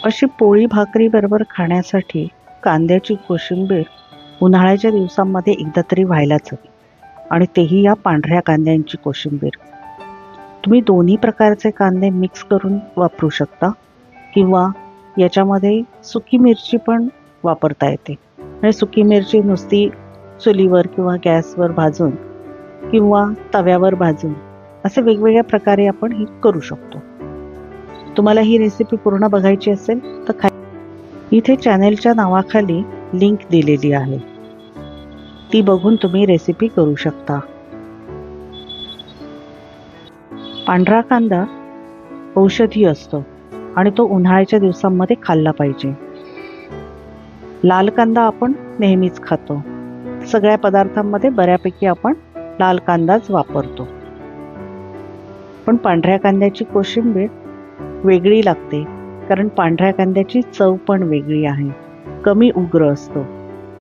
अशी पोळी भाकरी बरोबर खाण्यासाठी कांद्याची कोशिंबीर उन्हाळ्याच्या दिवसांमध्ये एकदा तरी व्हायलाच हवी, आणि तेही या पांढऱ्या कांद्यांची कोशिंबीर. तुम्ही दोन्ही प्रकारचे कांदे मिक्स करून वापरू शकता, किंवा याच्यामध्ये सुकी मिरची पण वापरता येते. म्हणजे सुकी मिरची नुसती चुलीवर किंवा गॅसवर भाजून किंवा तव्यावर भाजून असे वेगवेगळ्या प्रकारे आपण ही करू शकतो. तुम्हाला ही रेसिपी पूर्ण बघायची असेल तर इथे चॅनेलच्या नावाखाली लिंक दिलेली आहे, ती बघून तुम्ही रेसिपी करू शकता. पांढरा कांदा औषधी असतो आणि तो उन्हाळ्याच्या दिवसांमध्ये खाल्ला पाहिजे. लाल कांदा आपण नेहमीच खातो, सगळ्या पदार्थांमध्ये बऱ्यापैकी आपण लाल कांदाच वापरतो. पण पांढऱ्या कांद्याची कोशिंबीर वेगळी लागते, कारण पांढऱ्या कांद्याची चव पण वेगळी आहे, कमी उग्र असतो.